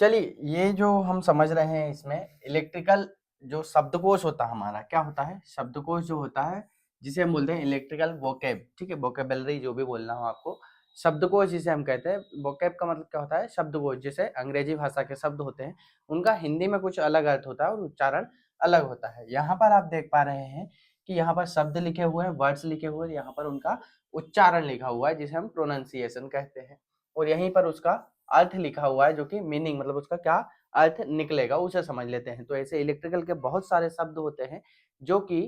चलिए, ये जो हम समझ रहे हैं इसमें इलेक्ट्रिकल जो शब्दकोश होता है हमारा, क्या होता है? शब्दकोश जो होता है जिसे हम बोलते हैं इलेक्ट्रिकल वोकैब, ठीक है? वोकैबुलरी जो भी बोलना हो आपको, शब्दकोश जिसे हम कहते हैं। वोकैब का मतलब क्या होता है? शब्दकोश। जैसे अंग्रेजी भाषा के शब्द होते हैं, उनका हिंदी में कुछ अलग अर्थ होता है और उच्चारण अलग होता है। यहाँ पर आप देख पा रहे हैं कि यहाँ पर शब्द लिखे हुए हैं, वर्ड्स लिखे हुए हैं, यहाँ पर उनका उच्चारण लिखा हुआ है जिसे हम प्रोनाउंसिएशन कहते हैं, और यहीं पर उसका अर्थ लिखा हुआ है जो कि मीनिंग मतलब उसका क्या अर्थ निकलेगा उसे समझ लेते हैं। तो ऐसे इलेक्ट्रिकल के बहुत सारे शब्द होते हैं जो कि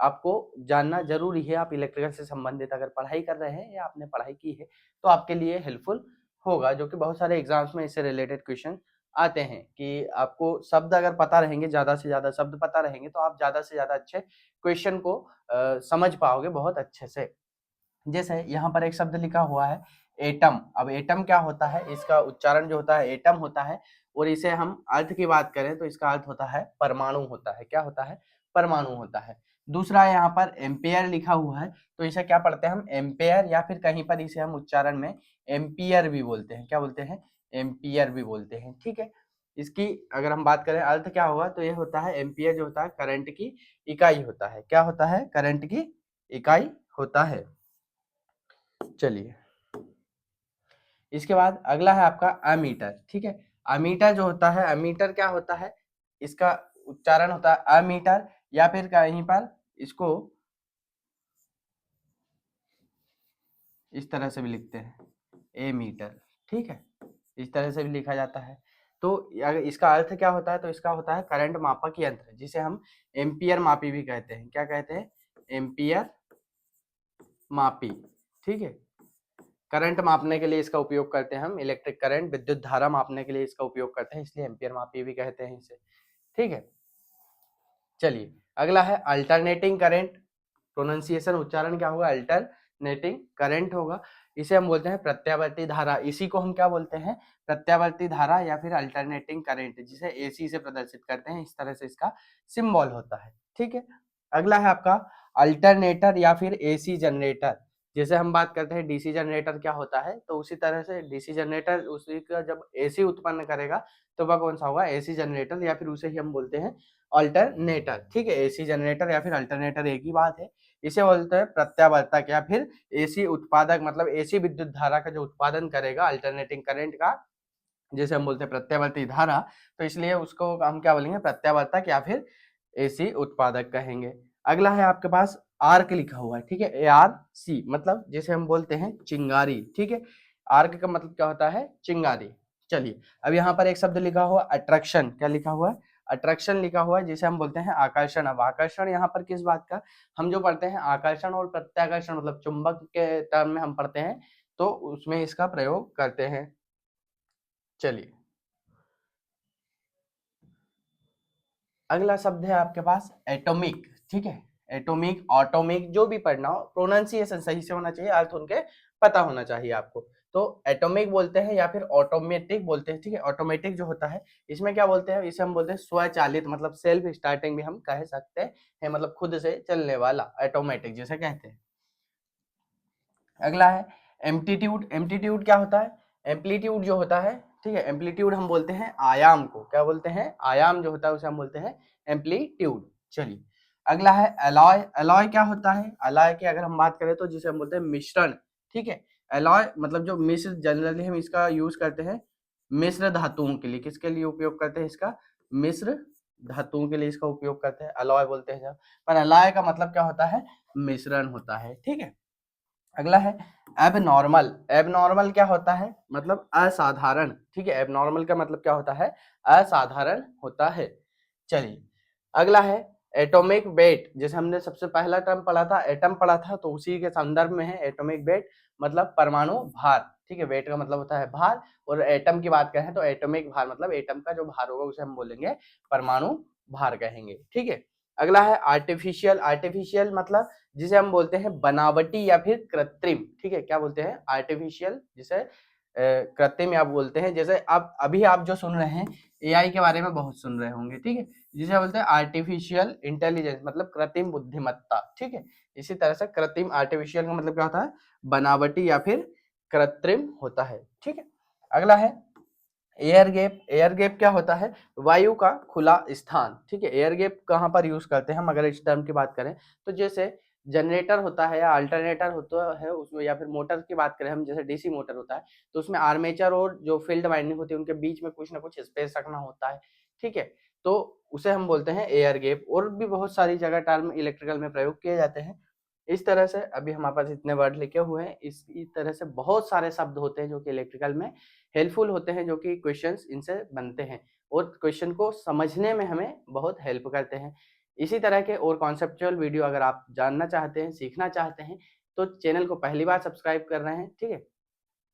आपको जानना जरूरी है। आप इलेक्ट्रिकल से संबंधित अगर पढ़ाई कर रहे हैं या आपने पढ़ाई की है तो आपके लिए हेल्पफुल होगा, जो कि बहुत सारे एग्जाम्स में इससे रिलेटेड क्वेश्चन आते हैं कि आपको शब्द अगर पता रहेंगे, ज्यादा से ज्यादा शब्द पता रहेंगे तो आप ज्यादा से ज्यादा अच्छे क्वेश्चन को समझ पाओगे बहुत अच्छे से। जैसे यहाँ पर एक शब्द लिखा हुआ है एटम। अब एटम क्या होता है? इसका उच्चारण जो होता है एटम होता है, और इसे हम अर्थ की बात करें तो इसका अर्थ होता है परमाणु होता है। क्या होता है? परमाणु होता है। दूसरा यहाँ पर एम्पेयर लिखा हुआ है, तो इसे क्या पढ़ते हैं हम? एम्पेयर, या फिर कहीं पर इसे हम उच्चारण में एम्पियर भी बोलते हैं। क्या बोलते हैं? एम्पियर भी बोलते हैं, ठीक है। इसकी अगर हम बात करें अर्थ क्या होगा तो ये होता है एम्पियर जो होता है करंट की इकाई होता है। क्या होता है? करंट की इकाई होता है। चलिए, इसके बाद अगला है आपका अमीटर, ठीक है। अमीटर जो होता है, अमीटर क्या होता है? इसका उच्चारण होता है अमीटर, या फिर कहीं पर इसको इस तरह से भी लिखते हैं ए मीटर, ठीक है। इस तरह से भी लिखा जाता है। तो अगर इसका अर्थ क्या होता है तो इसका होता है करंट मापक यंत्र, जिसे हम एम्पियर मापी भी कहते हैं। क्या कहते हैं? एम्पियर मापी, ठीक है। करंट मापने के लिए इसका उपयोग करते हैं हम, इलेक्ट्रिक करंट विद्युत धारा मापने के लिए इसका उपयोग करते हैं, इसलिए एम्पियर मापी भी कहते हैं इसे, ठीक है। चलिए, अगला है अल्टरनेटिंग करंट। प्रोनाउंसिएशन उच्चारण क्या होगा? अल्टरनेटिंग करंट होगा। इसे हम बोलते हैं प्रत्यावर्ती धारा। इसी को हम क्या बोलते हैं? प्रत्यावर्ती धारा या फिर अल्टरनेटिंग करंट, जिसे एसी से प्रदर्शित करते हैं। इस तरह से इसका सिंबल होता है, ठीक है। अगला है आपका अल्टरनेटर या फिर एसी जनरेटर। जैसे हम बात करते हैं डीसी जनरेटर क्या होता है, तो उसी तरह से डीसी जनरेटर उसी का जब एसी उत्पन्न करेगा तो वह कौन सा होगा? एसी जनरेटर, या फिर उसे ही हम बोलते हैं अल्टरनेटर, ठीक है। एसी जनरेटर या फिर अल्टरनेटर एक ही बात है। इसे बोलते हैं प्रत्यावर्तक या फिर एसी उत्पादक, मतलब एसी विद्युत धारा का जो उत्पादन करेगा अल्टरनेटिंग करंट का, जैसे हम बोलते हैं प्रत्यावर्ती धारा, तो इसलिए उसको हम क्या बोलेंगे? प्रत्यावर्तक या फिर एसी उत्पादक कहेंगे। अगला है आपके पास आर्क लिखा हुआ है, ठीक है। ARC मतलब जिसे हम बोलते हैं चिंगारी, ठीक है। आर्क का मतलब क्या होता है? चिंगारी। चलिए, अब यहाँ पर एक शब्द लिखा हुआ अट्रैक्शन। क्या लिखा हुआ है? अट्रैक्शन लिखा हुआ है, जिसे हम बोलते हैं आकर्षण। अब आकर्षण यहाँ पर किस बात का? हम जो पढ़ते हैं आकर्षण और प्रत्याकर्षण, मतलब चुंबक के टर्म में हम पढ़ते हैं, तो उसमें इसका प्रयोग करते हैं। चलिए, अगला शब्द है आपके पास एटॉमिक, ठीक है। एटॉमिक, ऑटोमिक, जो भी पढ़ना हो, प्रोनाउंसिएशन सही से होना चाहिए, अर्थ उनके पता होना चाहिए आपको। तो एटॉमिक बोलते हैं या फिर ऑटोमेटिक बोलते हैं, ठीक है। ऑटोमेटिक जो होता है इसमें क्या बोलते हैं? इसे हम बोलते हैं स्वचालित, मतलब सेल्फ स्टार्टिंग भी हम कह सकते हैं, मतलब खुद से चलने वाला, ऑटोमेटिक जिसे कहते हैं। अगला है एम्पलीट्यूड। एम्पलीट्यूड क्या होता है? एम्पलीट्यूड जो होता है, ठीक है, एम्पलीट्यूड हम बोलते हैं आयाम को। क्या बोलते हैं? आयाम जो होता है उसे हम बोलते हैं एम्पलीट्यूड। चलिए, अगला है अलॉय। अलॉय क्या होता है? अलॉय की अगर हम बात करें तो जिसे हम बोलते हैं मिश्रण, ठीक है। अलॉय मतलब जो मिश्र, जनरली हम इसका यूज करते हैं मिश्र धातुओं के लिए। किसके लिए उपयोग करते हैं इसका? मिश्र धातुओं के लिए इसका उपयोग करते हैं, अलॉय बोलते हैं जब। पर अलॉय का मतलब क्या होता है? मिश्रण होता है, ठीक है। अगला है एबनॉर्मल। एबनॉर्मल क्या होता है? मतलब असाधारण, ठीक है। एबनॉर्मल का मतलब क्या होता है? असाधारण होता है। चलिए, अगला है एटॉमिक वेट। जैसे हमने सबसे पहला टर्म पढ़ा था, एटम पढ़ा था, तो उसी के संदर्भ में है एटॉमिक वेट, मतलब परमाणु भार, ठीक है। वेट का मतलब होता है भार, और एटम की बात करें तो एटॉमिक भार मतलब एटम का जो भार होगा उसे हम बोलेंगे परमाणु भार कहेंगे, ठीक है। अगला है आर्टिफिशियल। आर्टिफिशियल मतलब जिसे हम बोलते हैं बनावटी या फिर कृत्रिम, ठीक है। क्या बोलते हैं? आर्टिफिशियल, जिसे कृत्रिम आप बोलते हैं। जैसे आप अभी आप जो सुन रहे हैं एआई के बारे में बहुत सुन रहे होंगे, ठीक है, जिसे बोलते हैं आर्टिफिशियल इंटेलिजेंस, मतलब कृत्रिम बुद्धिमत्ता, ठीक है। इसी तरह से कृत्रिम, आर्टिफिशियल का मतलब क्या होता है? बनावटी या फिर कृत्रिम होता है, ठीक है। अगला है एयर गैप क्या होता है? वायु का खुला स्थान, ठीक है। एयर गैप कहाँ पर यूज करते हैं हम, अगर इस टर्म की बात करें तो जैसे जनरेटर होता है या अल्टरनेटर होता है उसमें, या फिर मोटर की बात करें हम, जैसे डीसी मोटर होता है तो उसमें आर्मेचर और जो फील्ड वाइंडिंग होती है उनके बीच में कुछ ना कुछ स्पेस रखना होता है, ठीक है। तो उसे हम बोलते हैं एयर गैप। और भी बहुत सारी जगह टर्म इलेक्ट्रिकल में प्रयोग किए जाते हैं। इस तरह से अभी हमारे पास इतने वर्ड लिखे हुए हैं, इस तरह से बहुत सारे शब्द होते हैं जो कि इलेक्ट्रिकल में हेल्पफुल होते हैं, जो कि क्वेश्चंस इनसे बनते हैं और क्वेश्चन को समझने में हमें बहुत हेल्प करते हैं। इसी तरह के और कॉन्सेप्चुअल वीडियो अगर आप जानना चाहते हैं, सीखना चाहते हैं, तो चैनल को पहली बार सब्सक्राइब कर रहे हैं, ठीक है,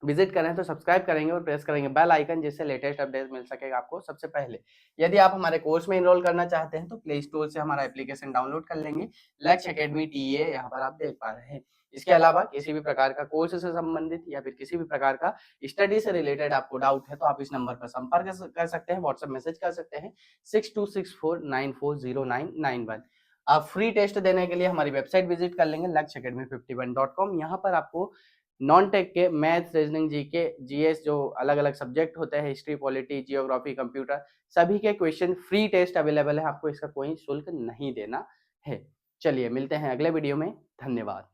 विजिट करें तो सब्सक्राइब करेंगे और प्रेस करेंगे बेल आइकन, जिससे लेटेस्ट अपडेट मिल सकेगा आपको सबसे पहले। यदि आप हमारे कोर्स में इनरोल करना चाहते हैं तो प्ले स्टोर से हमारा एप्लीकेशन डाउनलोड कर लेंगे, लक्ष्य एकेडमी टीए यहाँ पर आप देख पा रहे हैं। इसके अलावा किसी भी प्रकार का कोर्स से संबंधित या फिर किसी भी प्रकार का स्टडी से रिलेटेड आपको डाउट है तो आप इस नंबर पर संपर्क कर सकते हैं, व्हाट्सएप मैसेज कर सकते हैं 6264940991। आप फ्री टेस्ट देने के लिए हमारी वेबसाइट विजिट कर लेंगे lakshacademy51.com। यहाँ पर आपको नॉन टेक के मैथ्स, रीजनिंग, जीके, जीएस जो अलग अलग सब्जेक्ट होते हैं, हिस्ट्री, पॉलिटी, जियोग्राफी, कंप्यूटर, सभी के क्वेश्चन फ्री टेस्ट अवेलेबल है, आपको इसका कोई शुल्क नहीं देना है। चलिए मिलते हैं अगले वीडियो में, धन्यवाद।